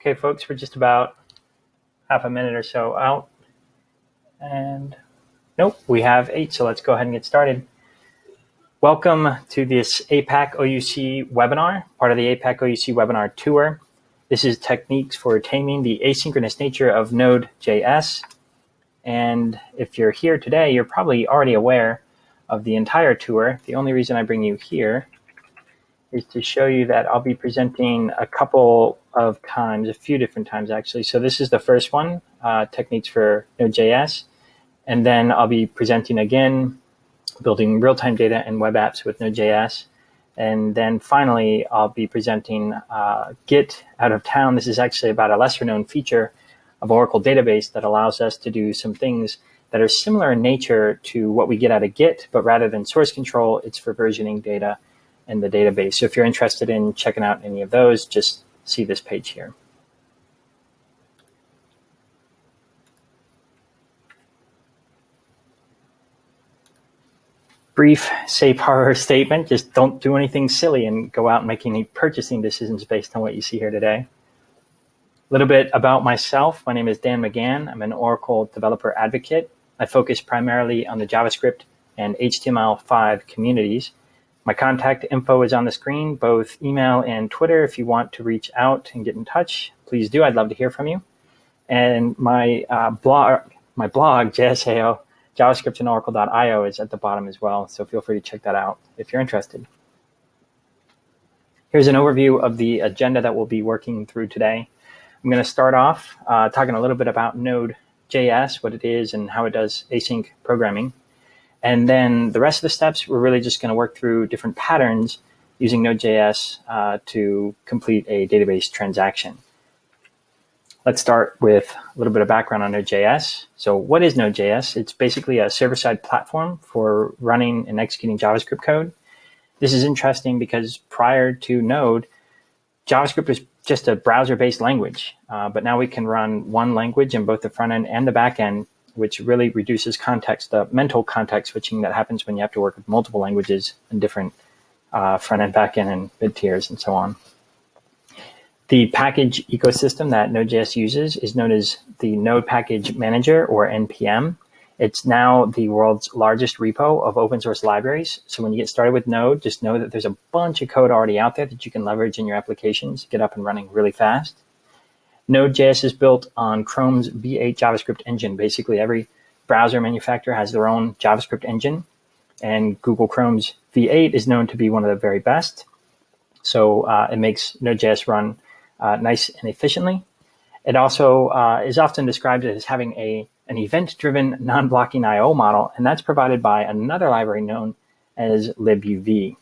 Okay, folks, we're just about half a minute or so out. And nope, we have 8, so let's go ahead and get started. Welcome to this APAC OUC webinar, part of the APAC OUC webinar tour. This is techniques for taming the asynchronous nature of Node.js. And if you're here today, you're probably already aware of the entire tour. The only reason I bring you here is to show you that I'll be presenting a couple of times, a few different times actually. So this is the first one, techniques for Node.js. And then I'll be presenting again, building real-time data and web apps with Node.js. And then finally, I'll be presenting Git out of town. This is actually about a lesser known feature of Oracle database that allows us to do some things that are similar in nature to what we get out of Git, but rather than source control, it's for versioning data in the database. So if you're interested in checking out any of those, just see this page here. Brief safe harbor statement, just don't do anything silly and go out and make any purchasing decisions based on what you see here today. A little bit about myself. My name is Dan McGhan. I'm an Oracle developer advocate. I focus primarily on the JavaScript and HTML5 communities. My contact info is on the screen, both email and Twitter. If you want to reach out and get in touch, please do. I'd love to hear from you. And my blog, JSAO, JavaScript and Oracle.io is at the bottom as well. So feel free to check that out if you're interested. Here's an overview of the agenda that we'll be working through today. I'm going to start off talking a little bit about Node.js, what it is and how it does async programming. And then the rest of the steps, we're really just going to work through different patterns using Node.js to complete a database transaction. Let's start with a little bit of background on Node.js. So what is Node.js? It's basically a server-side platform for running and executing JavaScript code. This is interesting because prior to Node, JavaScript was just a browser-based language, but now we can run one language in both the front end and the back end, which really reduces context, the mental context switching that happens when you have to work with multiple languages and different front end, back end, and mid tiers and so on. The package ecosystem that Node.js uses is known as the Node Package Manager, or NPM. It's now the world's largest repo of open source libraries. So when you get started with Node, just know that there's a bunch of code already out there that you can leverage in your applications to get up and running really fast. Node.js is built on Chrome's V8 JavaScript engine. Basically, every browser manufacturer has their own JavaScript engine, and Google Chrome's V8 is known to be one of the very best. So it makes Node.js run nice and efficiently. It also is often described as having an event-driven non-blocking I/O model, and that's provided by another library known as libuv.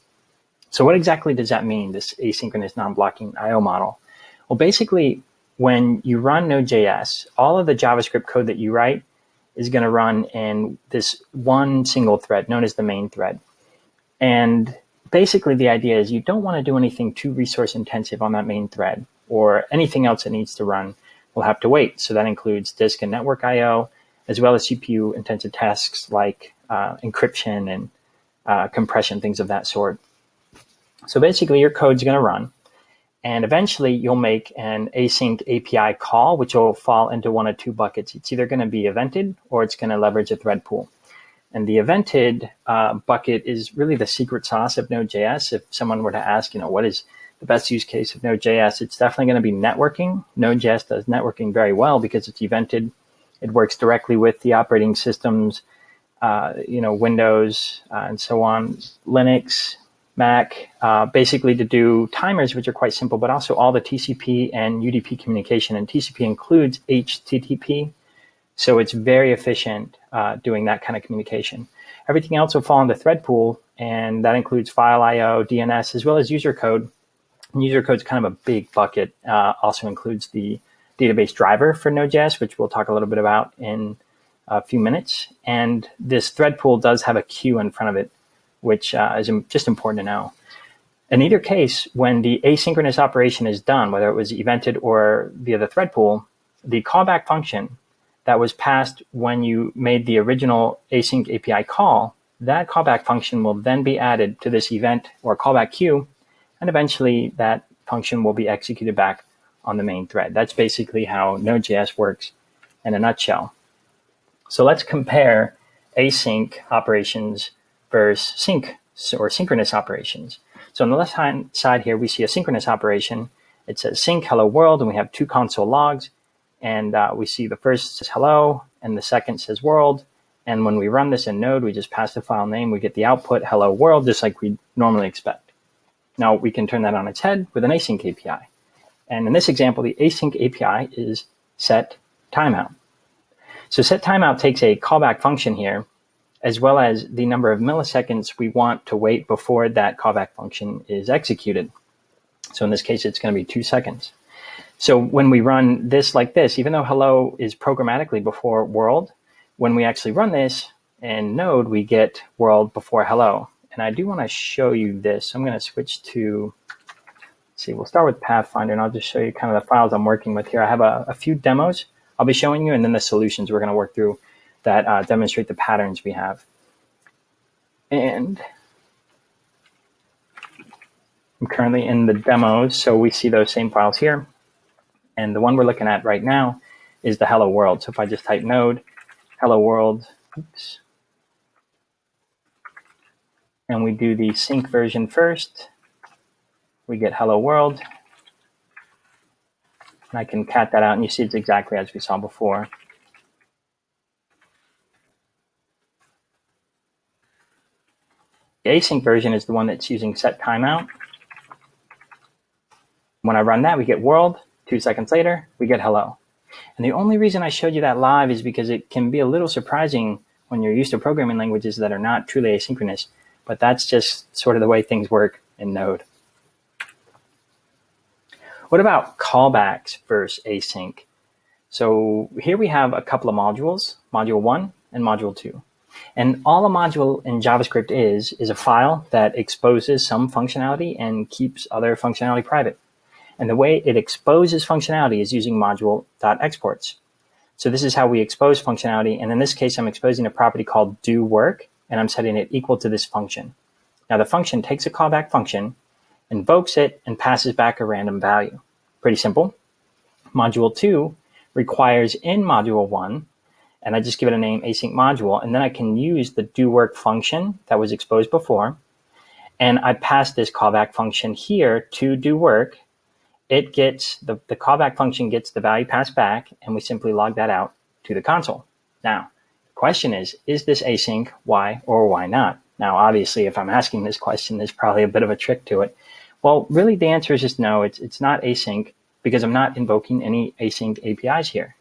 So what exactly does that mean, this asynchronous non-blocking I/O model? Well, basically, when you run Node.js, all of the JavaScript code that you write is going to run in this one single thread known as the main thread. And basically, the idea is you don't want to do anything too resource intensive on that main thread, or anything else that needs to run will have to wait. So that includes disk and network I/O, as well as CPU intensive tasks like encryption and compression, things of that sort. So basically, your code's going to run. And eventually, you'll make an async API call, which will fall into one of two buckets. It's either going to be evented, or it's going to leverage a thread pool. And the evented bucket is really the secret sauce of Node.js. If someone were to ask, what is the best use case of Node.js, it's definitely going to be networking. Node.js does networking very well because it's evented. It works directly with the operating systems, Windows and so on, Linux, Mac, basically to do timers, which are quite simple, but also all the TCP and UDP communication. And TCP includes HTTP, so it's very efficient doing that kind of communication. Everything else will fall into thread pool, and that includes file I/O, DNS, as well as user code. And user code is kind of a big bucket. Also includes the database driver for Node.js, which we'll talk a little bit about in a few minutes. And this thread pool does have a queue in front of it, which is just important to know. In either case, when the asynchronous operation is done, whether it was evented or via the thread pool, the callback function that was passed when you made the original async API call, that callback function will then be added to this event or callback queue, and eventually that function will be executed back on the main thread. That's basically how Node.js works in a nutshell. So let's compare async operations versus sync or synchronous operations. So on the left-hand side here, we see a synchronous operation. It says sync hello world, and we have 2 console logs. And we see the first says hello, and the second says world. And when we run this in Node, we just pass the file name. We get the output hello world, just like we normally expect. Now we can turn that on its head with an async API. And in this example, the async API is set timeout. So set timeout takes a callback function here, as well as the number of milliseconds we want to wait before that callback function is executed. So in this case, it's going to be 2 seconds. So when we run this like this, even though hello is programmatically before world, when we actually run this in Node, we get world before hello. And I do want to show you this. I'm going to switch to, let's see, we'll start with Pathfinder, and I'll just show you kind of the files I'm working with here. I have a few demos I'll be showing you, and then the solutions we're going to work through that demonstrate the patterns we have. And I'm currently in the demos, so we see those same files here. And the one we're looking at right now is the hello world. So if I just type node, hello world, oops, and we do the sync version first, we get hello world. And I can cat that out, and you see it's exactly as we saw before. The async version is the one that's using set timeout. When I run that, we get world. 2 seconds later, we get hello. And the only reason I showed you that live is because it can be a little surprising when you're used to programming languages that are not truly asynchronous. But that's just sort of the way things work in Node. What about callbacks versus async? So here we have a couple of modules, module 1 and module 2. And all a module in JavaScript is a file that exposes some functionality and keeps other functionality private. And the way it exposes functionality is using module.exports. So this is how we expose functionality. And in this case, I'm exposing a property called doWork, and I'm setting it equal to this function. Now the function takes a callback function, invokes it, and passes back a random value. Pretty simple. Module 2 requires in module 1, and I just give it a name, async module, and then I can use the doWork function that was exposed before, and I pass this callback function here to doWork. It gets, the callback function gets the value passed back, and we simply log that out to the console. Now, the question is this async? Why or why not? Now, obviously, if I'm asking this question, there's probably a bit of a trick to it. Well, really, the answer is just no, it's not async because I'm not invoking any async APIs here.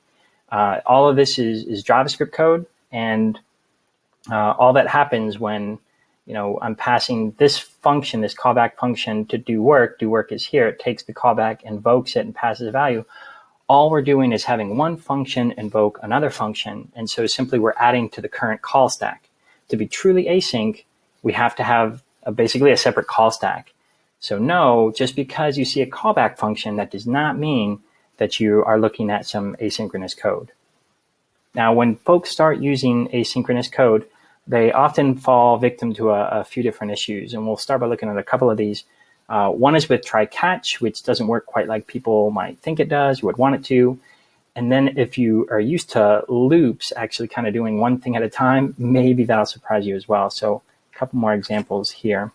All of this is JavaScript code, and all that happens when I'm passing this function, this callback function to doWork. doWork is here. It takes the callback, invokes it, and passes a value. All we're doing is having one function invoke another function, and so simply we're adding to the current call stack. To be truly async, we have to have basically a separate call stack. So no, just because you see a callback function, that does not mean that you are looking at some asynchronous code. Now, when folks start using asynchronous code, they often fall victim to a few different issues, and we'll start by looking at a couple of these. One is with try-catch, which doesn't work quite like people might think it does, you would want it to. And then if you are used to loops, actually kind of doing one thing at a time, maybe that'll surprise you as well. So a couple more examples here.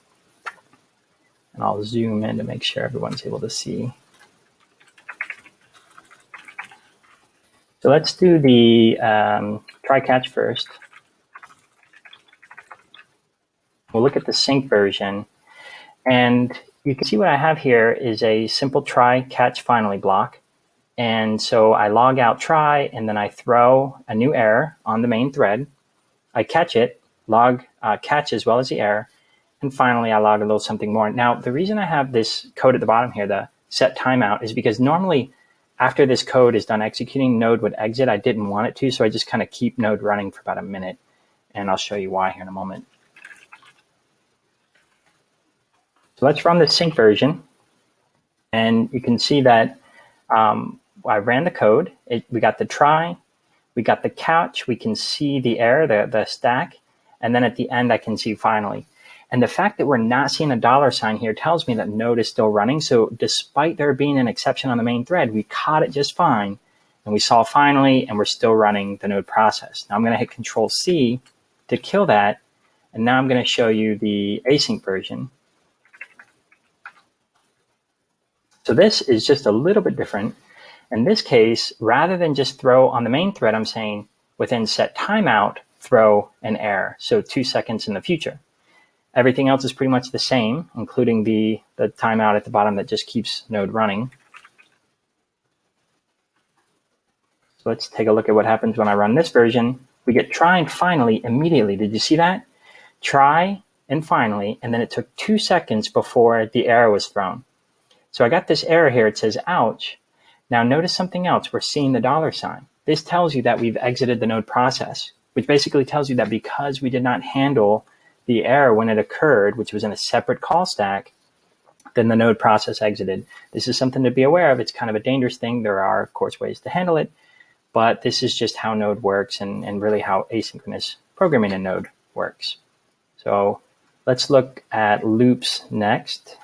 And I'll zoom in to make sure everyone's able to see. So let's do the try-catch first. We'll look at the sync version. And you can see what I have here is a simple try, catch, finally block. And so I log out try, and then I throw a new error on the main thread. I catch it, log catch as well as the error. And finally, I log a little something more. Now, the reason I have this code at the bottom here, the set timeout, is because normally after this code is done executing, Node would exit. I didn't want it to, so I just kind of keep Node running for about a minute. And I'll show you why here in a moment. So let's run the sync version. And you can see that I ran the code. We got the try, we got the catch, we can see the error, the stack, and then at the end I can see finally. And the fact that we're not seeing a $sign here tells me that Node is still running. So despite there being an exception on the main thread, we caught it just fine. And we saw finally, and we're still running the Node process. Now I'm going to hit Control-C to kill that. And now I'm going to show you the async version. So this is just a little bit different. In this case, rather than just throw on the main thread, I'm saying within set timeout, throw an error. So 2 seconds in the future. Everything else is pretty much the same, including the timeout at the bottom that just keeps Node running. So let's take a look at what happens when I run this version. We get try and finally immediately. Did you see that? Try and finally, and then it took 2 seconds before the error was thrown. So I got this error here. It says, ouch. Now notice something else. We're seeing the $sign. This tells you that we've exited the Node process, which basically tells you that because we did not handle the error when it occurred, which was in a separate call stack, then the Node process exited. This is something to be aware of. It's kind of a dangerous thing. There are, of course, ways to handle it, but this is just how Node works and really how asynchronous programming in Node works. So let's look at loops next.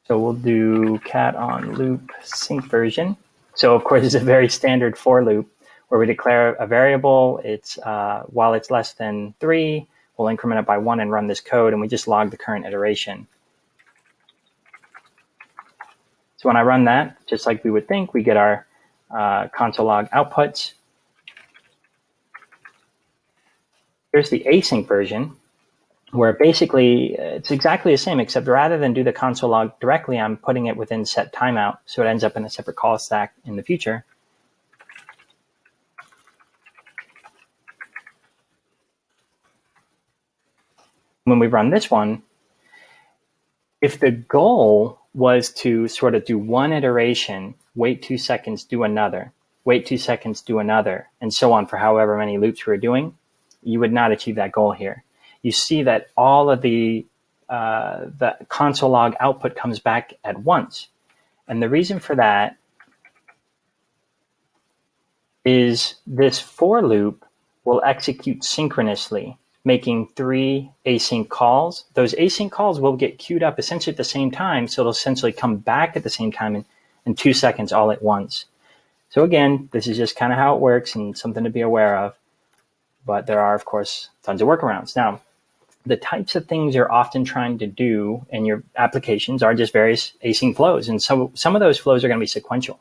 So we'll do cat on loop sync version. So of course, it's a very standard for loop where we declare a variable. It's while it's less than 3, we'll increment it by 1 and run this code, and we just log the current iteration. So when I run that, just like we would think, we get our console log outputs. Here's the async version, where basically it's exactly the same, except rather than do the console log directly, I'm putting it within set timeout, so it ends up in a separate call stack in the future. When we run this one, if the goal was to sort of do one iteration, wait 2 seconds, do another, wait 2 seconds, do another, and so on for however many loops we're doing, you would not achieve that goal here. You see that all of the console log output comes back at once. And the reason for that is this for loop will execute synchronously, making 3 async calls. Those async calls will get queued up essentially at the same time, so they'll essentially come back at the same time in 2 seconds all at once. So again, this is just kind of how it works and something to be aware of. But there are, of course, tons of workarounds. Now, the types of things you're often trying to do in your applications are just various async flows. And so some of those flows are going to be sequential,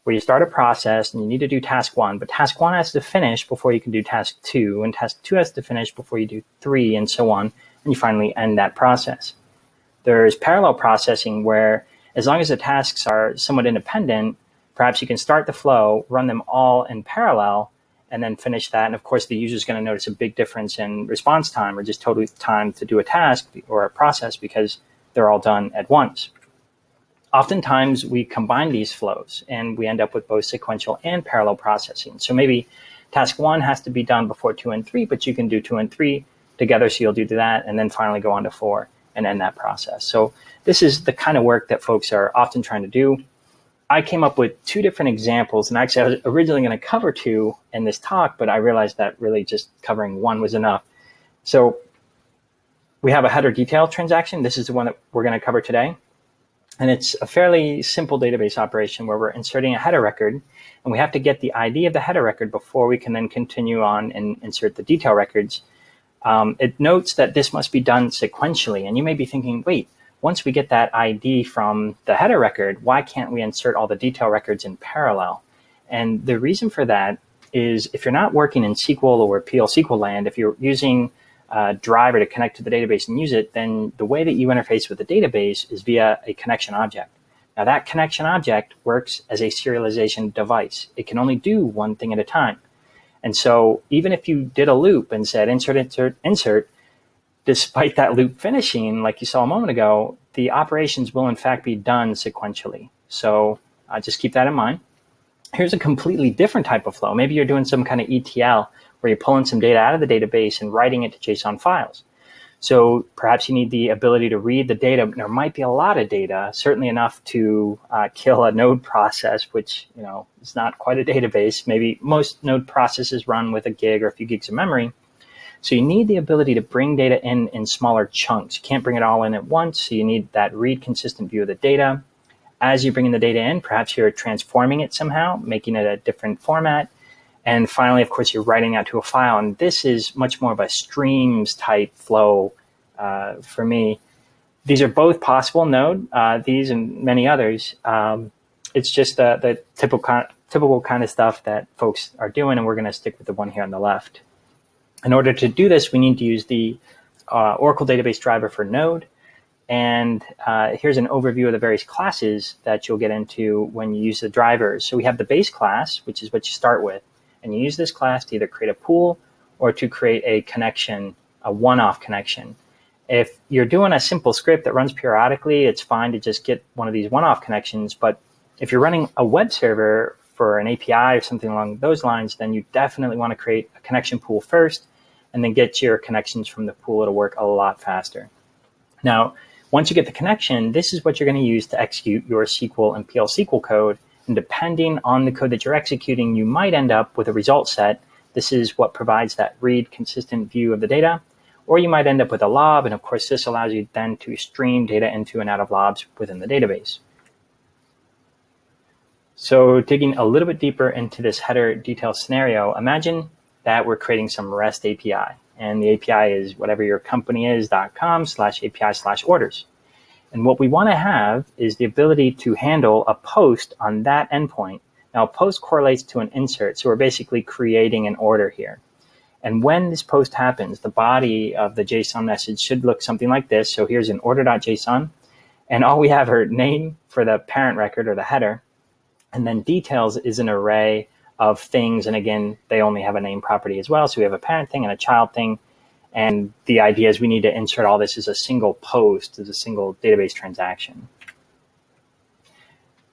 where you start a process and you need to do task 1, but task 1 has to finish before you can do task 2, and task 2 has to finish before you do 3, and so on, and you finally end that process. There's parallel processing where as long as the tasks are somewhat independent, perhaps you can start the flow, run them all in parallel, and then finish that. And of course, the user is going to notice a big difference in response time or just total time to do a task or a process because they're all done at once. Oftentimes, we combine these flows and we end up with both sequential and parallel processing. So maybe task 1 has to be done before 2 and 3, but you can do 2 and 3 together. So you'll do that and then finally go on to 4 and end that process. So this is the kind of work that folks are often trying to do. I came up with 2 different examples, and actually I was originally going to cover 2 in this talk, but I realized that really just covering 1 was enough. So we have a header detail transaction. This is the one that we're going to cover today. And it's a fairly simple database operation where we're inserting a header record, and we have to get the ID of the header record before we can then continue on and insert the detail records. It notes that this must be done sequentially, and you may be thinking, wait, once we get that ID from the header record, why can't we insert all the detail records in parallel? And the reason for that is if you're not working in SQL or PL SQL land, if you're using a driver to connect to the database and use it, then the way that you interface with the database is via a connection object. Now that connection object works as a serialization device. It can only do one thing at a time. And so even if you did a loop and said insert, insert, insert, despite that loop finishing, like you saw a moment ago, the operations will in fact be done sequentially. So just keep that in mind. Here's a completely different type of flow. Maybe you're doing some kind of ETL where you're pulling some data out of the database and writing it to JSON files. So perhaps you need the ability to read the data. There might be a lot of data, certainly enough to kill a node process, which is not quite a database. Maybe most node processes run with a gig or a few gigs of memory. So you need the ability to bring data in smaller chunks. You can't bring it all in at once, so you need that read consistent view of the data. As you bring in the data in, perhaps you're transforming it somehow, making it a different format. And finally, of course, you're writing out to a file. And this is much more of a streams type flow for me. These are both possible in Node, these and many others. It's just the typical kind of stuff that folks are doing, and we're going to stick with the one here on the left. In order to do this, we need to use the Oracle database driver for Node. And here's an overview of the various classes that you'll get into when you use the drivers. So we have the base class, which is what you start with. And you use this class to either create a pool or to create a connection, a one-off connection. If you're doing a simple script that runs periodically, it's fine to just get one of these one-off connections. But if you're running a web server for an API or something along those lines, then you definitely want to create a connection pool first and then get your connections from the pool. It'll work a lot faster. Now, once you get the connection, this is what you're going to use to execute your SQL and PL SQL code. And depending on the code that you're executing, you might end up with a result set. This is what provides that read consistent view of the data. Or you might end up with a lob. And of course, this allows you then to stream data into and out of lobs within the database. So digging a little bit deeper into this header detail scenario, imagine that we're creating some REST API. And the API is whatever your company is, .com/API/orders. And what we want to have is the ability to handle a post on that endpoint. Now, a post correlates to an insert, so we're basically creating an order here. And when this post happens, the body of the JSON message should look something like this. So here's an order.json, and all we have are name for the parent record or the header, and then details is an array of things. And again, they only have a name property as well. So we have a parent thing and a child thing. And the idea is we need to insert all this as a single post, as a single database transaction.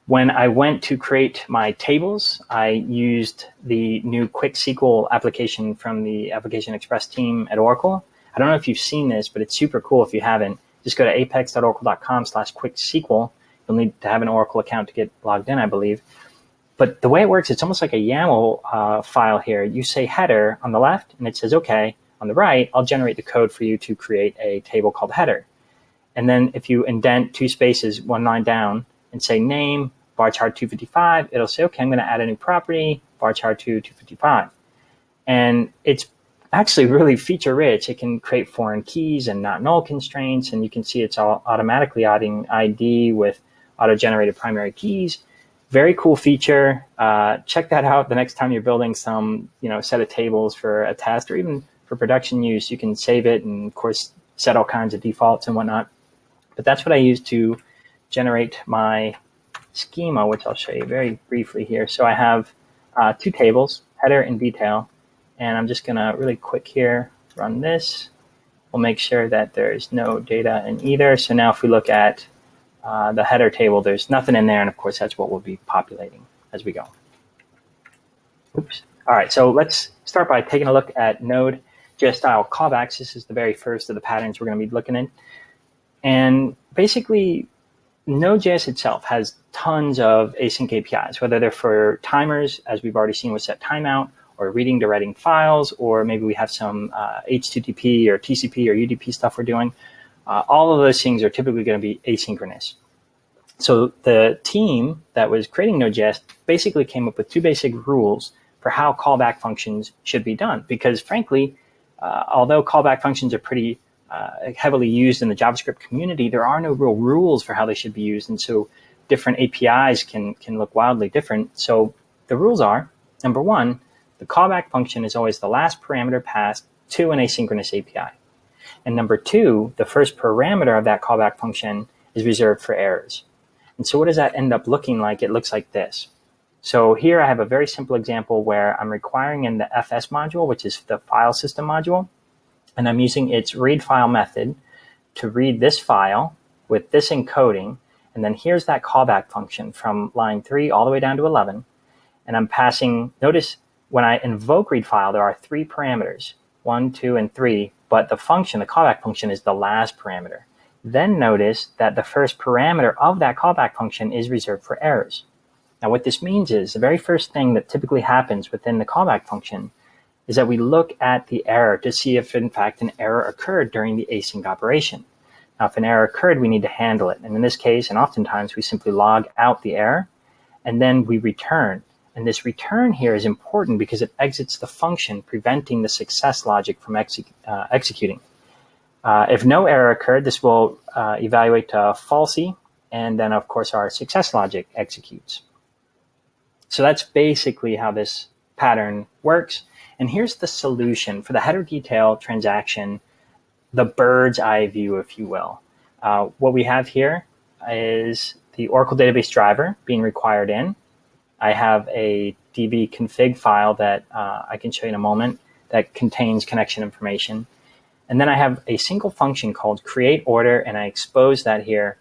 When I went to create my tables, I used the new Quick SQL application from the Application Express team at Oracle. I don't know if you've seen this, but it's super cool if you haven't. Just go to apex.oracle.com/quicksql. You'll need to have an Oracle account to get logged in, I believe. But the way it works, it's almost like a YAML file here. You say header on the left, and it says, OK. On the right, I'll generate the code for you to create a table called header. And then if you indent 2 spaces, 1 line down, and say name, varchar 255, it'll say, OK, I'm going to add a new property, varchar 255. And it's actually really feature rich. It can create foreign keys and not null constraints. And you can see it's all automatically adding ID with auto-generated primary keys. Very cool feature. Check that out the next time you're building some set of tables for a test or even for production use. You can save it and, of course, set all kinds of defaults and whatnot. But that's what I use to generate my schema, which I'll show you very briefly here. So I have 2 tables, header and detail. And I'm just going to really quick here run this. We'll make sure that there's no data in either. So now if we look at the header table, there's nothing in there. And, of course, that's what we'll be populating as we go. Oops. All right, so let's start by taking a look at Node.js style callbacks. This is the very first of the patterns we're going to be looking at. And basically, Node.js itself has tons of async APIs, whether they're for timers, as we've already seen with set timeout, or reading to writing files, or maybe we have some HTTP or TCP or UDP stuff we're doing. All of those things are typically going to be asynchronous. So the team that was creating Node.js basically came up with 2 basic rules for how callback functions should be done. Because frankly, although callback functions are pretty heavily used in the JavaScript community, there are no real rules for how they should be used. And so different APIs can look wildly different. So the rules are, number 1, the callback function is always the last parameter passed to an asynchronous API. And number 2, the first parameter of that callback function is reserved for errors. And so what does that end up looking like? It looks like this. So here I have a very simple example where I'm requiring in the FS module, which is the file system module, and I'm using its read file method to read this file with this encoding. And then here's that callback function from line 3 all the way down to 11. And I'm passing, notice when I invoke read file, there are 3 parameters, 1, 2, and 3, but the function, the callback function, is the last parameter. Then notice that the first parameter of that callback function is reserved for errors. Now what this means is the very first thing that typically happens within the callback function is that we look at the error to see if in fact an error occurred during the async operation. Now if an error occurred, we need to handle it. And in this case, and oftentimes, we simply log out the error and then we return. And this return here is important because it exits the function, preventing the success logic from executing. If no error occurred, this will evaluate to falsy, and then of course our success logic executes. So that's basically how this pattern works. And here's the solution for the header detail transaction, the bird's eye view, if you will. What we have here is the Oracle database driver being required in. I have a db config file that I can show you in a moment that contains connection information. And then I have a single function called create order, and I expose that here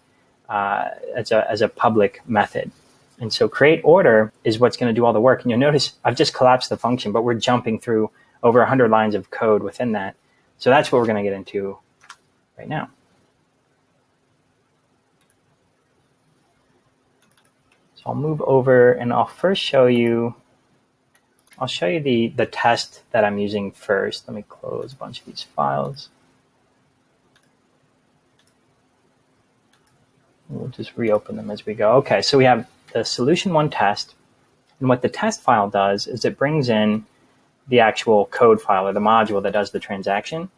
as a public method. And so create order is what's going to do all the work. And you'll notice I've just collapsed the function, but we're jumping through over 100 lines of code within that. So that's what we're going to get into right now. So I'll move over and I'll first show you, the test that I'm using first. Let me close a bunch of these files. We'll just reopen them as we go. Okay, so we have the solution one test. And what the test file does is it brings in the actual code file or the module that does the transaction.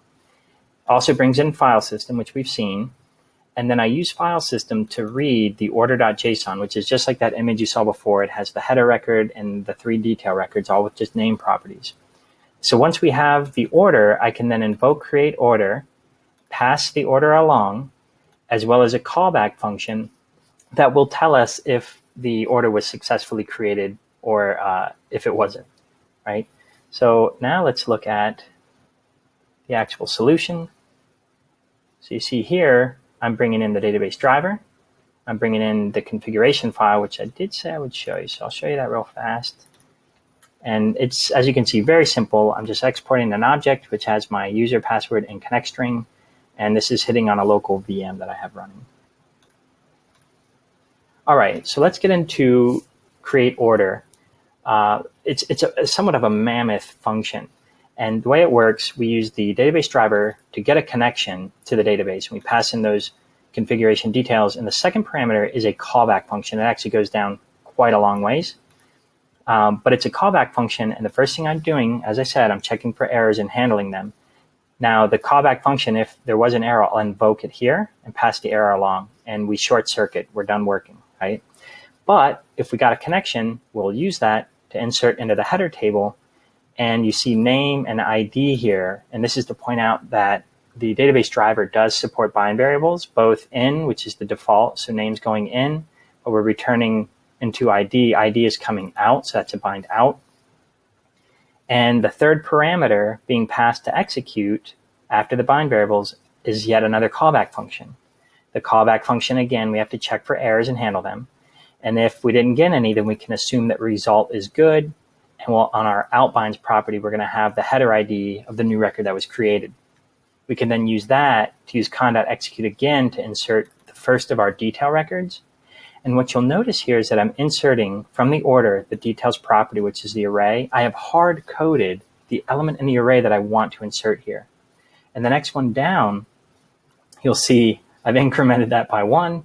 Also brings in file system, which we've seen. And then I use file system to read the order.json, which is just like that image you saw before. It has the header record and the 3 detail records, all with just name properties. So once we have the order, I can then invoke create order, pass the order along, as well as a callback function that will tell us if the order was successfully created or if it wasn't, right? So now let's look at the actual solution. So you see here, I'm bringing in the database driver. I'm bringing in the configuration file, which I did say I would show you. So I'll show you that real fast. And it's, as you can see, very simple. I'm just exporting an object, which has my user, password, and connect string. And this is hitting on a local VM that I have running. All right, so let's get into create order. It's somewhat of a mammoth function. And the way it works, we use the database driver to get a connection to the database. And we pass in those configuration details. And the second parameter is a callback function. It actually goes down quite a long ways. But it's a callback function. And the first thing I'm doing, as I said, I'm checking for errors and handling them. Now, the callback function, if there was an error, I'll invoke it here and pass the error along. And we short circuit. We're done working, right? But if we got a connection, we'll use that to insert into the header table. And you see name and ID here. And this is to point out that the database driver does support bind variables, both in, which is the default, so name's going in, but we're returning into ID. ID is coming out, so that's a bind out. And the third parameter being passed to execute after the bind variables is yet another callback function. The callback function, again, we have to check for errors and handle them. And if we didn't get any, then we can assume that result is good. And we'll, on our outbinds property, we're going to have the header ID of the new record that was created. We can then use that to use con.execute again to insert the first of our detail records. And what you'll notice here is that I'm inserting from the order the details property, which is the array. I have hard-coded the element in the array that I want to insert here. And the next one down, you'll see I've incremented that by 1.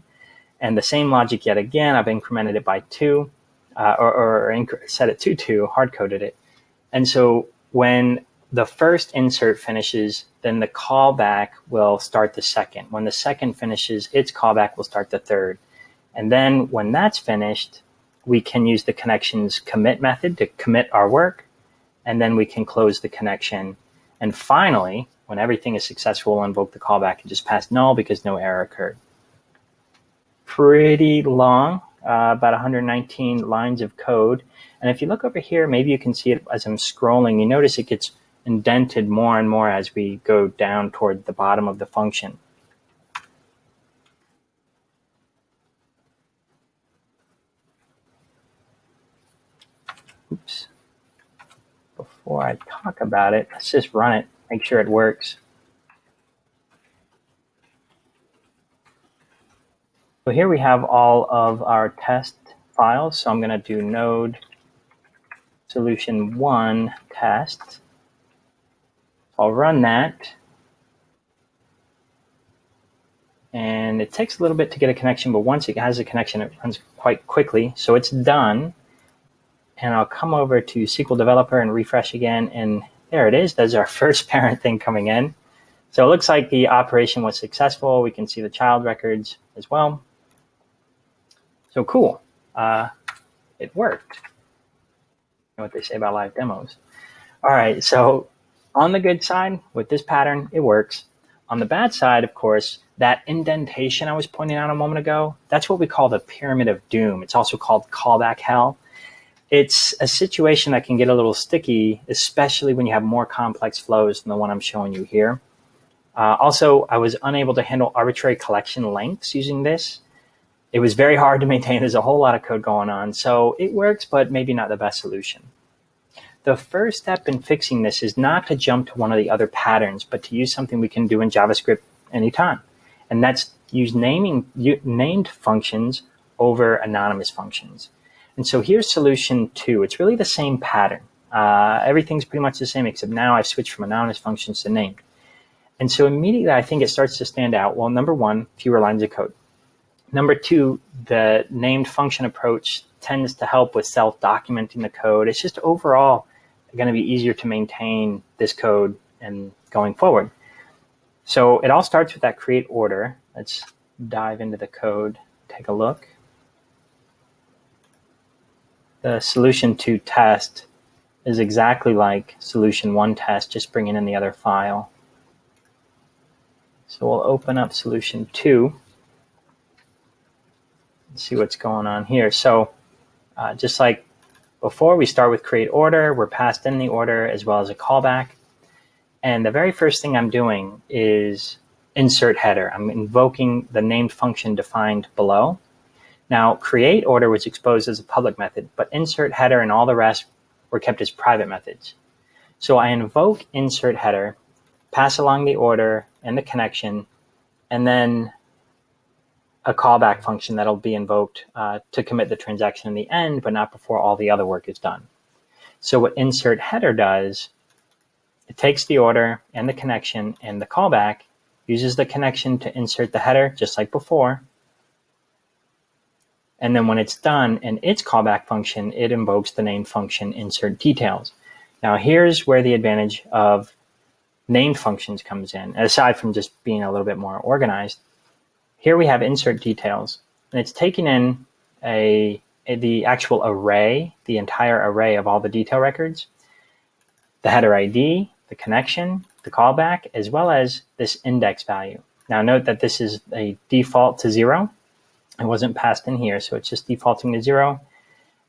And the same logic yet again, I've incremented it by 2. Or set it to 2, hard-coded it. And so when the first insert finishes, then the callback will start the second. When the second finishes, its callback will start the third. And then when that's finished, we can use the connections commit method to commit our work. And then we can close the connection. And finally, when everything is successful, we'll invoke the callback and just pass null because no error occurred. Pretty long. About 119 lines of code. And if you look over here, maybe you can see it as I'm scrolling. You notice it gets indented more and more as we go down toward the bottom of the function. Oops. Before I talk about it, let's just run it, make sure it works. So here we have all of our test files. So I'm going to do node solution1 test. I'll run that. And it takes a little bit to get a connection, but once it has a connection, it runs quite quickly. So it's done. And I'll come over to SQL Developer and refresh again. And there it is. There's our first parent thing coming in. So it looks like the operation was successful. We can see the child records as well. So cool. It worked. You know what they say about live demos. All right. So on the good side, with this pattern, it works. On the bad side, of course, that indentation I was pointing out a moment ago, that's what we call the pyramid of doom. It's also called callback hell. It's a situation that can get a little sticky, especially when you have more complex flows than the one I'm showing you here. Also, I was unable to handle arbitrary collection lengths using this. It was very hard to maintain. There's a whole lot of code going on. So it works, but maybe not the best solution. The first step in fixing this is not to jump to one of the other patterns, but to use something we can do in JavaScript anytime. And that's use named functions over anonymous functions. And so here's solution 2. It's really the same pattern. Everything's pretty much the same, except now I've switched from anonymous functions to named. And so immediately I think it starts to stand out. Well, number one, fewer lines of code. Number two, the named function approach tends to help with self-documenting the code. It's just overall going to be easier to maintain this code and going forward. So it all starts with that create order. Let's dive into the code, take a look. The solution 2 test is exactly like solution 1 test, just bringing in the other file. So we'll open up solution 2 and see what's going on here. So just like before, we start with create order. We're passed in the order as well as a callback. And the very first thing I'm doing is insert header. I'm invoking the named function defined below. Now, create order was exposed as a public method, but insert header and all the rest were kept as private methods. So I invoke insert header, pass along the order and the connection, and then a callback function that'll be invoked to commit the transaction in the end, but not before all the other work is done. So what insert header does, it takes the order and the connection and the callback, uses the connection to insert the header, just like before. And then when it's done in its callback function, it invokes the named function insert details. Now here's where the advantage of named functions comes in, aside from just being a little bit more organized. Here we have insert details, and it's taking in the actual array, the entire array of all the detail records, the header ID, the connection, the callback, as well as this index value. Now note that this is a default to 0. It wasn't passed in here, so it's just defaulting to 0.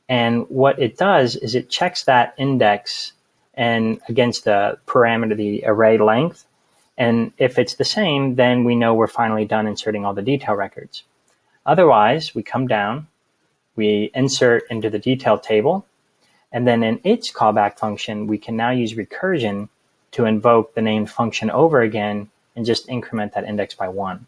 And what it does is it checks that index and against the parameter, the array length. And if it's the same, then we know we're finally done inserting all the detail records. Otherwise, we come down, we insert into the detail table, and then in its callback function, we can now use recursion to invoke the named function over again and just increment that index by 1.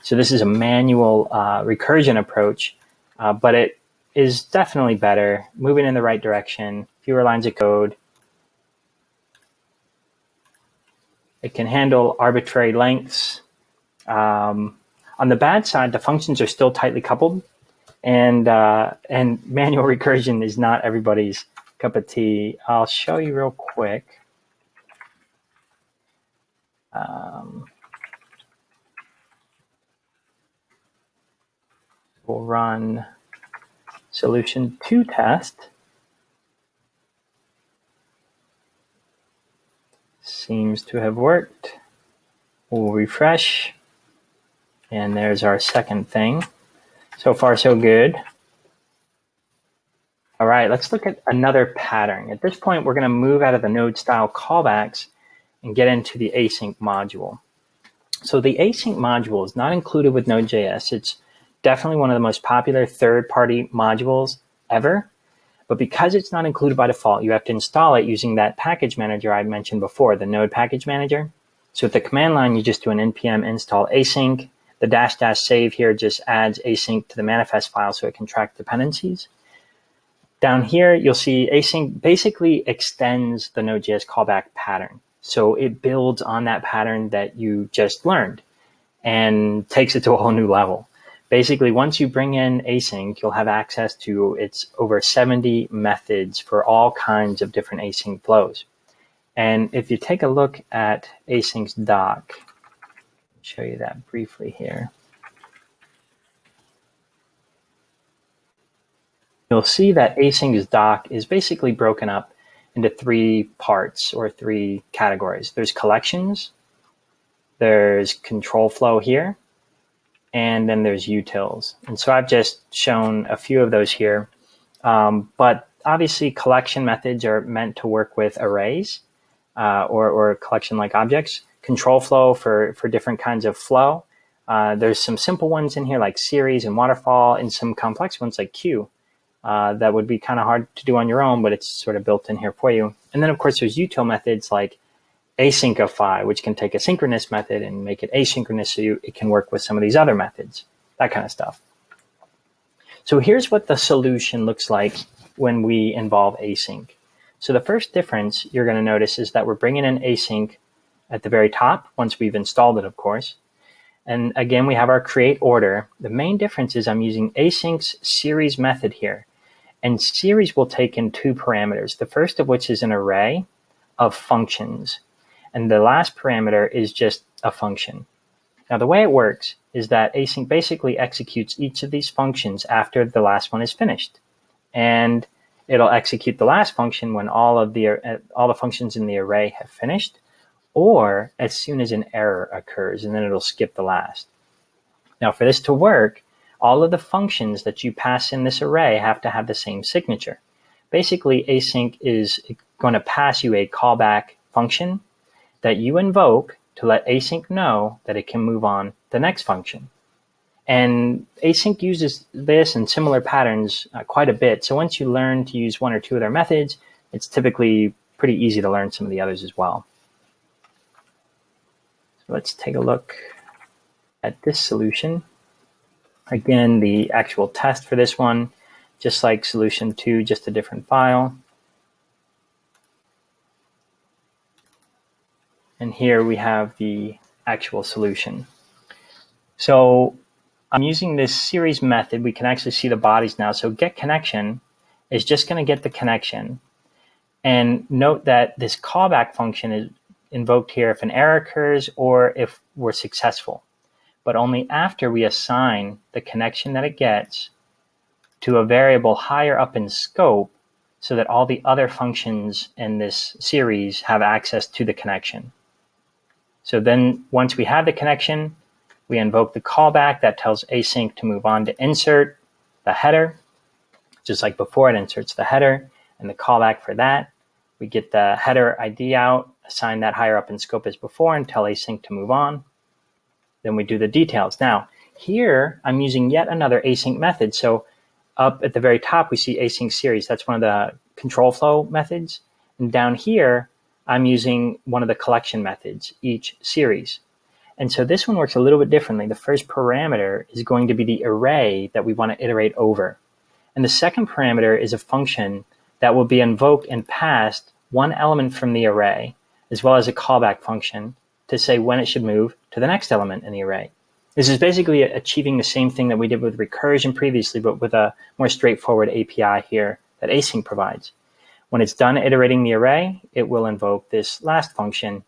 So this is a manual recursion approach, but it is definitely better, moving in the right direction, fewer lines of code. It can handle arbitrary lengths. On the bad side, the functions are still tightly coupled, and manual recursion is not everybody's cup of tea. I'll show you real quick. We'll run solution 2 test. Seems to have worked. We'll refresh. And there's our second thing. So far, so good. All right, let's look at another pattern. At this point, we're going to move out of the node style callbacks and get into the async module. So the async module is not included with Node.js. It's definitely one of the most popular third-party modules ever. But because it's not included by default, you have to install it using that package manager I mentioned before, the Node package manager. So with the command line, you just do an npm install async. The -- save here just adds async to the manifest file so it can track dependencies. Down here, you'll see async basically extends the Node.js callback pattern. So it builds on that pattern that you just learned and takes it to a whole new level. Basically, once you bring in async, you'll have access to its over 70 methods for all kinds of different async flows. And if you take a look at Async Doc, I'll show you that briefly here. You'll see that Async Doc is basically broken up into 3 parts or 3 categories. There's collections, there's control flow here, and then there's utils. And so I've just shown a few of those here. But obviously, collection methods are meant to work with arrays or collection-like objects. Control flow for different kinds of flow. There's some simple ones in here like series and waterfall, and some complex ones like queue. That would be kind of hard to do on your own, but it's sort of built in here for you. And then, of course, there's util methods like asyncify, which can take a synchronous method and make it asynchronous so it can work with some of these other methods, that kind of stuff. So here's what the solution looks like when we involve async. So the first difference you're going to notice is that we're bringing in async at the very top, once we've installed it, of course. And again, we have our create order. The main difference is I'm using async's series method here. And series will take in 2 parameters, the first of which is an array of functions. And the last parameter is just a function. Now, the way it works is that async basically executes each of these functions after the last one is finished. And it'll execute the last function when all the functions in the array have finished, or as soon as an error occurs, and then it'll skip the last. Now, for this to work, all of the functions that you pass in this array have to have the same signature. Basically, async is going to pass you a callback function that you invoke to let async know that it can move on to the next function. And async uses this and similar patterns quite a bit. So once you learn to use 1 or 2 of their methods, it's typically pretty easy to learn some of the others as well. So let's take a look at this solution. Again, the actual test for this one, just like solution 2, just a different file. And here we have the actual solution. So I'm using this series method. We can actually see the bodies now. So get connection is just going to get the connection. And note that this callback function is invoked here if an error occurs or if we're successful, but only after we assign the connection that it gets to a variable higher up in scope so that all the other functions in this series have access to the connection. So then once we have the connection, we invoke the callback that tells async to move on to insert the header. Just like before, it inserts the header and the callback for that. We get the header ID out, assign that higher up in scope as before, and tell async to move on. Then we do the details. Now, here I'm using yet another async method. So up at the very top, we see async series. That's one of the control flow methods. And down here, I'm using one of the collection methods, each series. And so this one works a little bit differently. The first parameter is going to be the array that we want to iterate over. And the second parameter is a function that will be invoked and passed one element from the array, as well as a callback function to say when it should move to the next element in the array. This is basically achieving the same thing that we did with recursion previously, but with a more straightforward API here that async provides. When it's done iterating the array, it will invoke this last function,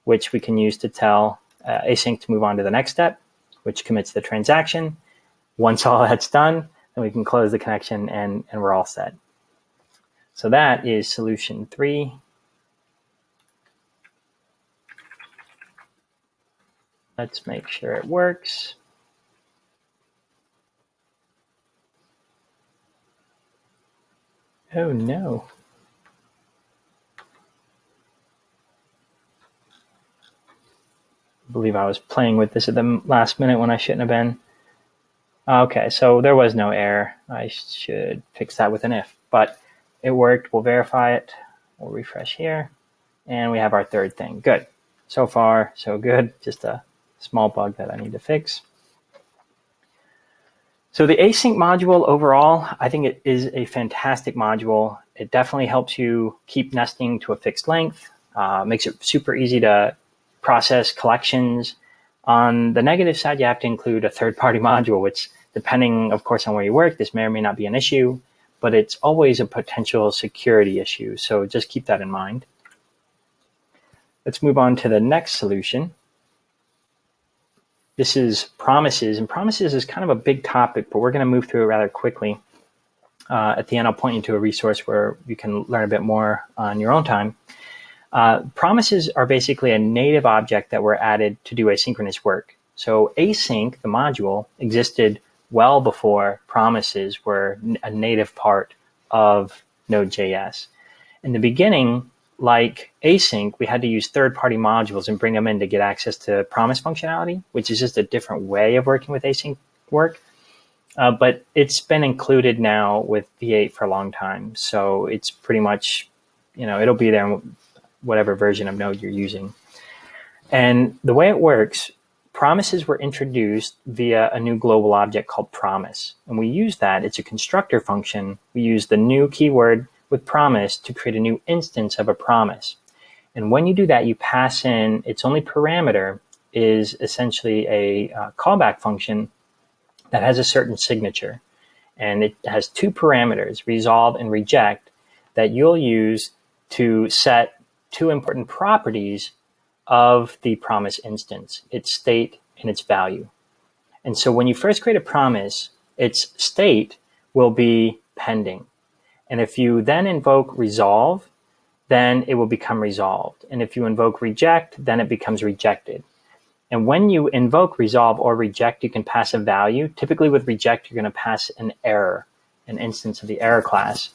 which we can use to tell async to move on to the next step, which commits the transaction. Once all that's done, then we can close the connection and we're all set. So that is solution 3. Let's make sure it works. Oh no. I believe I was playing with this at the last minute when I shouldn't have been. Okay, so there was no error. I should fix that with an if, but it worked. We'll verify it. We'll refresh here, and we have our third thing. Good. So far, so good. Just a small bug that I need to fix. So the async module overall, I think it is a fantastic module. It definitely helps you keep nesting to a fixed length, makes it super easy to process collections. On the negative side, you have to include a third-party module, which depending, of course, on where you work, this may or may not be an issue, but it's always a potential security issue. So just keep that in mind. Let's move on to the next solution. This is promises, and promises is kind of a big topic, but we're going to move through it rather quickly. At the end, I'll point you to a resource where you can learn a bit more on your own time. Promises are basically a native object that were added to do asynchronous work. So async, the module, existed well before promises were a native part of Node.js. In the beginning, like async, we had to use third-party modules and bring them in to get access to promise functionality, which is just a different way of working with async work. But it's been included now with V8 for a long time. So it's pretty much, it'll be there in whatever version of Node you're using. And the way it works, promises were introduced via a new global object called promise. And we use that. It's a constructor function. We use the new keyword with promise to create a new instance of a promise. And when you do that, you pass in its only parameter is essentially a callback function that has a certain signature. And it has two parameters, resolve and reject, that you'll use to set two important properties of the promise instance, its state and its value. And so when you first create a promise, its state will be pending. And if you then invoke resolve, then it will become resolved. And if you invoke reject, then it becomes rejected. And when you invoke resolve or reject, you can pass a value. Typically with reject, you're going to pass an error, an instance of the error class.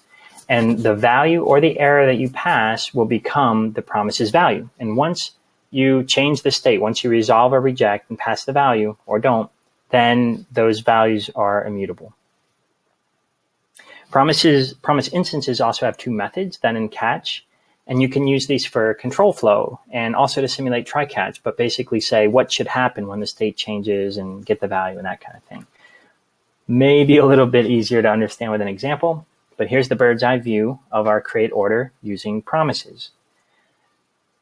And the value or the error that you pass will become the promise's value. And once you change the state, once you resolve or reject and pass the value or don't, then those values are immutable. Promise instances also have two methods, then and catch, and you can use these for control flow and also to simulate try-catch, but basically say what should happen when the state changes and get the value and that kind of thing. Maybe a little bit easier to understand with an example, but here's the bird's eye view of our create order using promises.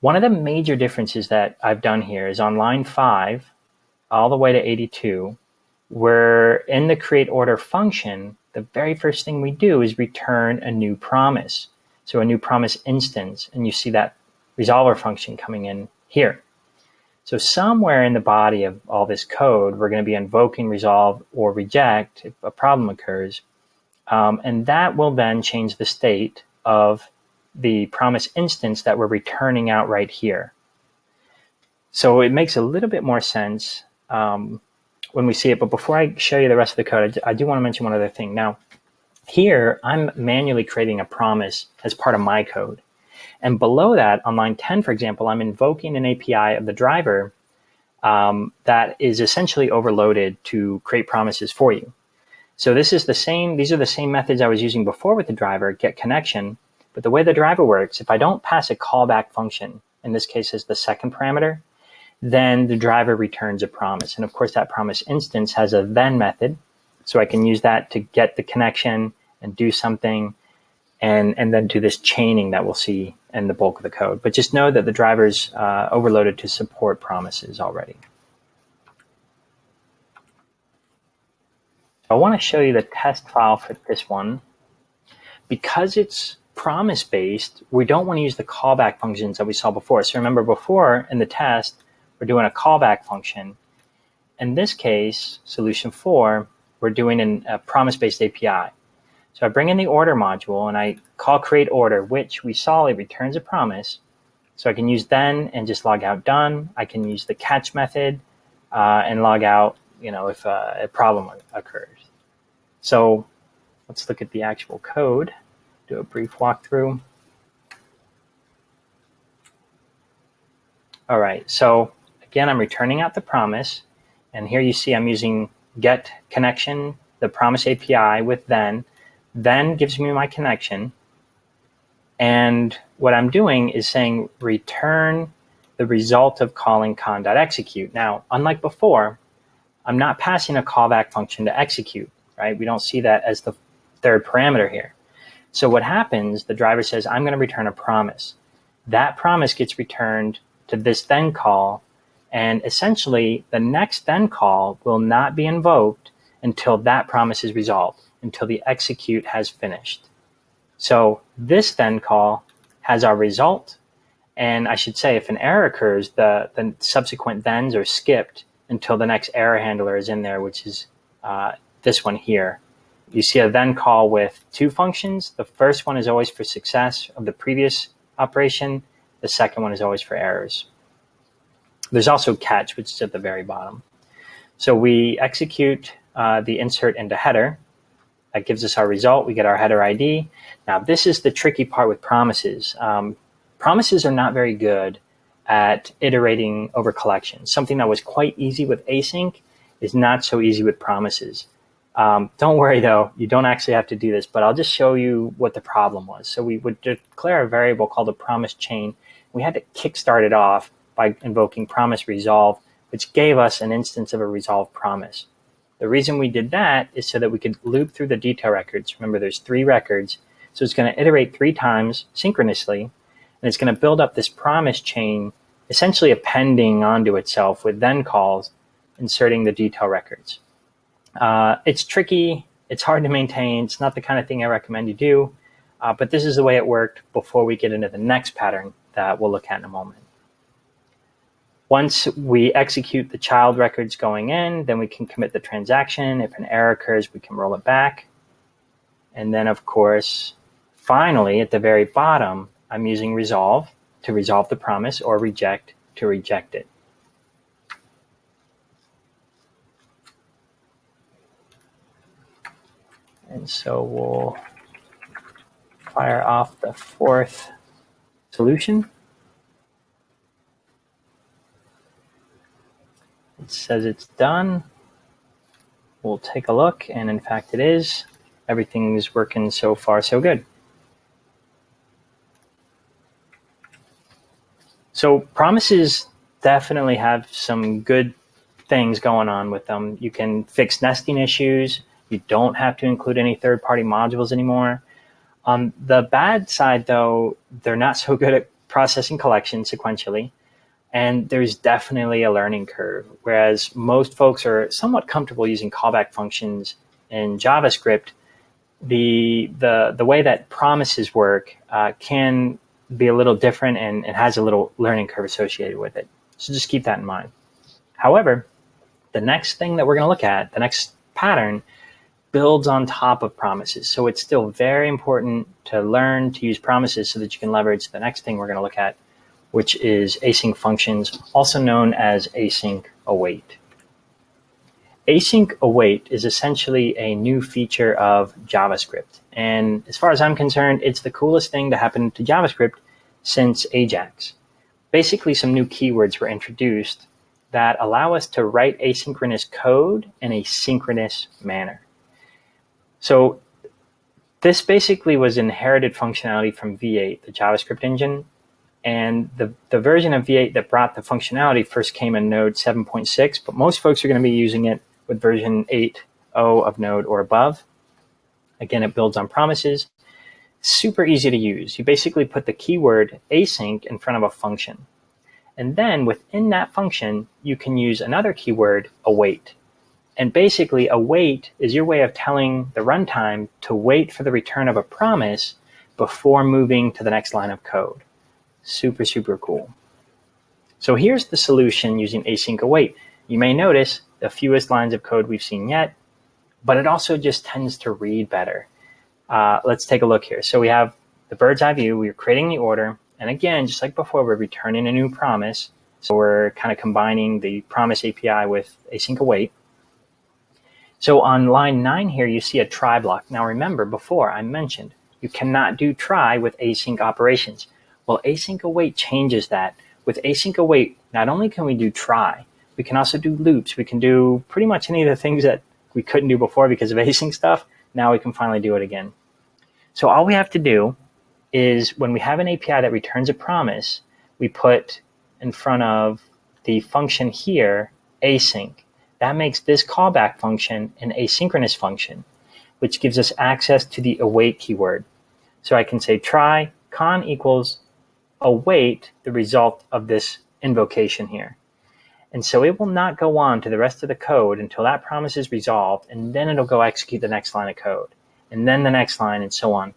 One of the major differences that I've done here is on line 5 all the way to 82, where in the create order function, the very first thing we do is return a new promise. So a new promise instance, and you see that resolver function coming in here. So somewhere in the body of all this code, we're going to be invoking resolve or reject if a problem occurs. And that will then change the state of the promise instance that we're returning out right here. So it makes a little bit more sense when we see it. But before I show you the rest of the code, I do want to mention one other thing. Now, here, I'm manually creating a promise as part of my code. And below that, on line 10, for example, I'm invoking an API of the driver that is essentially overloaded to create promises for you. So this is the same, these are the same methods I was using before with the driver, get connection. But the way the driver works, if I don't pass a callback function, in this case is the second parameter, then the driver returns a promise. And of course, that promise instance has a then method. So I can use that to get the connection and do something and then do this chaining that we'll see in the bulk of the code. But just know that the driver's overloaded to support promises already. I want to show you the test file for this one. Because it's promise-based, we don't want to use the callback functions that we saw before. So remember before in the test, we're doing a callback function. In this case, solution 4, we're doing a promise-based API. So I bring in the order module and I call create order, which we saw it returns a promise. So I can use then and just log out done. I can use the catch method and log out, if a problem occurs. So let's look at the actual code, do a brief walkthrough. All right, so again, I'm returning out the promise. And here you see I'm using get connection, the promise API with then. Then gives me my connection. And what I'm doing is saying return the result of calling con.execute. Now, unlike before, I'm not passing a callback function to execute. right? We don't see that as the third parameter here. So what happens, the driver says, I'm going to return a promise. That promise gets returned to this then call, and essentially the next then call will not be invoked until that promise is resolved, until the execute has finished. So this then call has our result, and I should say if an error occurs, the subsequent thens are skipped until the next error handler is in there, which is this one here. You see a then call with two functions. The first one is always for success of the previous operation. The second one is always for errors. There's also catch, which is at the very bottom. So we execute the insert into header. That gives us our result. We get our header ID. Now, this is the tricky part with promises. Promises are not very good at iterating over collections. Something that was quite easy with async is not so easy with promises. Don't worry, though. You don't actually have to do this, but I'll just show you what the problem was. So we would declare a variable called a promise chain. We had to kickstart it off by invoking promise resolve, which gave us an instance of a resolved promise. The reason we did that is so that we could loop through the detail records. Remember, there's 3 records. So it's going to iterate 3 times synchronously, and it's going to build up this promise chain, essentially appending onto itself with then calls, inserting the detail records. It's tricky. It's hard to maintain. It's not the kind of thing I recommend you do, but this is the way it worked before we get into the next pattern that we'll look at in a moment. Once we execute the child records going in, then we can commit the transaction. If an error occurs, we can roll it back. And then, of course, finally, at the very bottom, I'm using resolve to resolve the promise or reject to reject it. And so we'll fire off the 4th solution. It says it's done. We'll take a look, and in fact it is. Everything's working so far so good. So promises definitely have some good things going on with them. You can fix nesting issues. You don't have to include any third-party modules anymore. On the bad side, though, they're not so good at processing collections sequentially. And there's definitely a learning curve. Whereas most folks are somewhat comfortable using callback functions in JavaScript, the way that promises work can be a little different and has a little learning curve associated with it. So just keep that in mind. However, the next thing that we're going to look at, the next pattern, builds on top of promises. So it's still very important to learn to use promises so that you can leverage the next thing we're going to look at, which is async functions, also known as async await. Async await is essentially a new feature of JavaScript. And as far as I'm concerned, it's the coolest thing to happen to JavaScript since Ajax. Basically, some new keywords were introduced that allow us to write asynchronous code in a synchronous manner. So this basically was inherited functionality from V8, the JavaScript engine. And the version of V8 that brought the functionality first came in Node 7.6, but most folks are going to be using it with version 8.0 of Node or above. Again, it builds on promises. Super easy to use. You basically put the keyword async in front of a function. And then within that function, you can use another keyword, await. And basically, await is your way of telling the runtime to wait for the return of a promise before moving to the next line of code. Super, super cool. So here's the solution using async await. You may notice the fewest lines of code we've seen yet, but it also just tends to read better. Let's take a look here. So we have the bird's eye view. We're creating the order. And again, just like before, we're returning a new promise. So we're kind of combining the promise API with async await. So on line 9 here, you see a try block. Now remember, before I mentioned, you cannot do try with async operations. Well, async await changes that. With async await, not only can we do try, we can also do loops. We can do pretty much any of the things that we couldn't do before because of async stuff. Now we can finally do it again. So all we have to do is when we have an API that returns a promise, we put in front of the function here, async. That makes this callback function an asynchronous function. which gives us access to the await keyword. So I can say try con equals await the result of this invocation here. And so it will not go on to the rest of the code until that promise is resolved, and then it'll go execute the next line of code, and then the next line, and so on.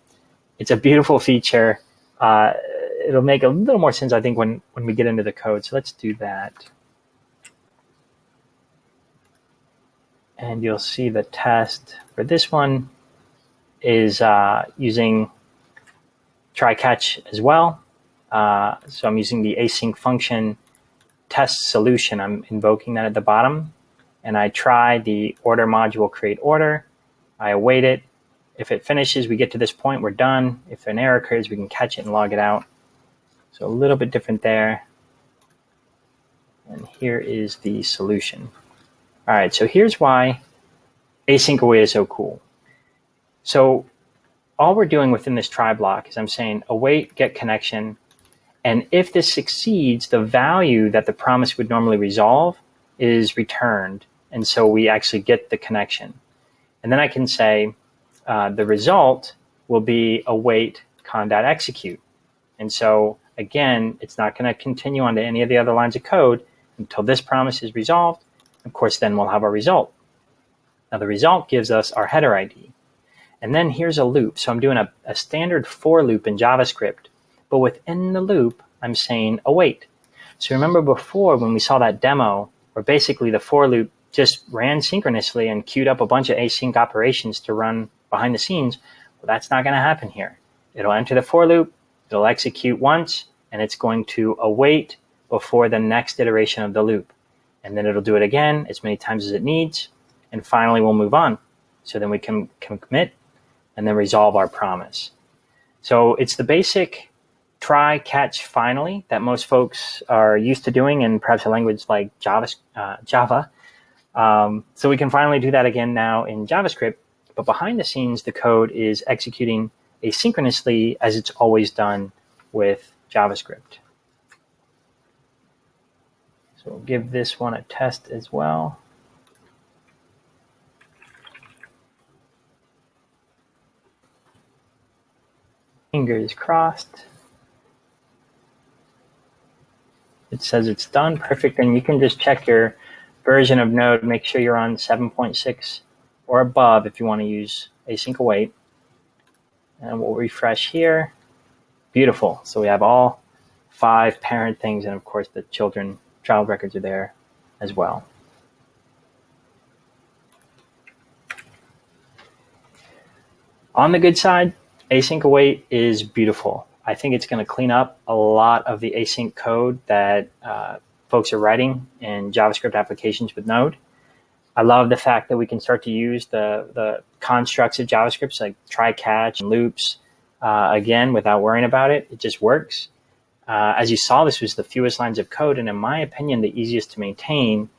It's a beautiful feature. It'll make a little more sense, I think, when we get into the code. So let's do that. And you'll see the test for this one is using try catch as well. So I'm using the async function test solution. I'm invoking that at the bottom, and I try the order module create order. I await it. If it finishes, we get to this point, we're done. If an error occurs, we can catch it and log it out. So a little bit different there. And here is the solution. All right, so here's why async await is so cool. So all we're doing within this try block is I'm saying await get connection. And if this succeeds, the value that the promise would normally resolve is returned. And so we actually get the connection. And then I can say the result will be await con.execute. And so again, it's not going to continue on to any of the other lines of code until this promise is resolved. Of course, then we'll have our result. Now the result gives us our header ID. And then here's a loop. So I'm doing a standard for loop in JavaScript. But within the loop, I'm saying await. So remember before when we saw that demo where basically the for loop just ran synchronously and queued up a bunch of async operations to run behind the scenes? Well, that's not going to happen here. It'll enter the for loop, it'll execute once, and it's going to await before the next iteration of the loop. And then it'll do it again as many times as it needs. And finally, we'll move on. So then we can commit and then resolve our promise. So it's the basic try, catch, finally that most folks are used to doing in perhaps a language like Java. So we can finally do that again now in JavaScript. But behind the scenes, the code is executing asynchronously as it's always done with JavaScript. So we'll give this one a test as well. Fingers crossed. It says it's done. Perfect. And you can just check your version of Node. Make sure you're on 7.6 or above if you want to use async await. And we'll refresh here. Beautiful. So we have all 5 parent things. And of course, the child records are there as well. On the good side, async await is beautiful. I think it's going to clean up a lot of the async code that folks are writing in JavaScript applications with Node. I love the fact that we can start to use the constructs of JavaScript like try, catch, and loops again without worrying about it. It just works. As you saw, this was the fewest lines of code, and in my opinion, the easiest to maintain.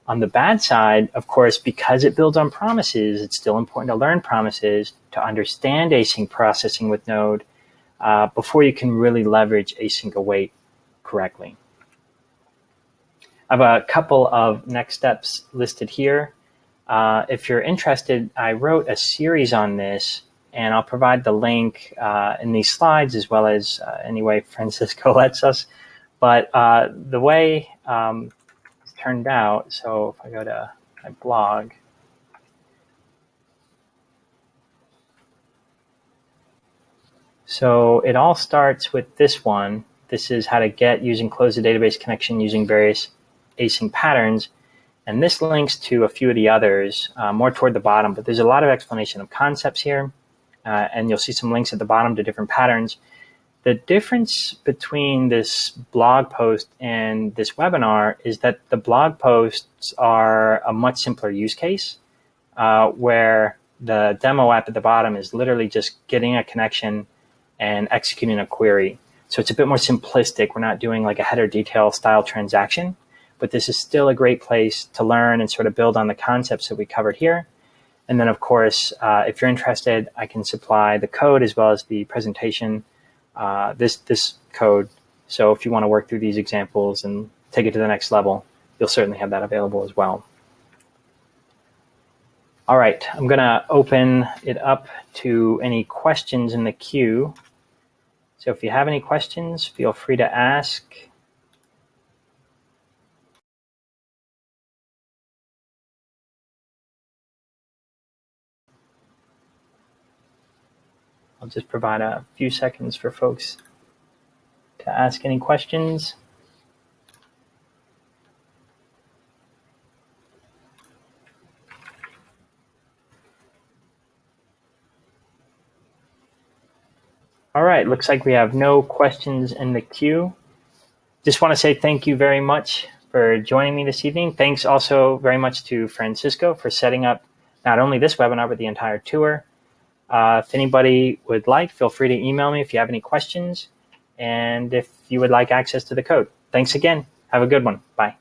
On the bad side, of course, because it builds on promises, it's still important to learn promises, to understand async processing with Node before you can really leverage async await correctly. I have a couple of next steps listed here. If you're interested, I wrote a series on this, and I'll provide the link in these slides as well as any way Francisco lets us. But the way it's turned out, so if I go to my blog, so it all starts with this one. This is how to get using close the database connection using various async patterns. And this links to a few of the others, more toward the bottom. But there's a lot of explanation of concepts here. And you'll see some links at the bottom to different patterns. The difference between this blog post and this webinar is that the blog posts are a much simpler use case, where the demo app at the bottom is literally just getting a connection and executing a query. So it's a bit more simplistic. We're not doing like a header detail style transaction, but this is still a great place to learn and sort of build on the concepts that we covered here. And then, of course, if you're interested, I can supply the code as well as the presentation, this code. So if you want to work through these examples and take it to the next level, you'll certainly have that available as well. All right, I'm going to open it up to any questions in the queue. So if you have any questions, feel free to ask. I'll just provide a few seconds for folks to ask any questions. All right, looks like we have no questions in the queue. Just want to say thank you very much for joining me this evening. Thanks also very much to Francisco for setting up not only this webinar, but the entire tour. If anybody would like, feel free to email me if you have any questions and if you would like access to the code. Thanks again. Have a good one. Bye.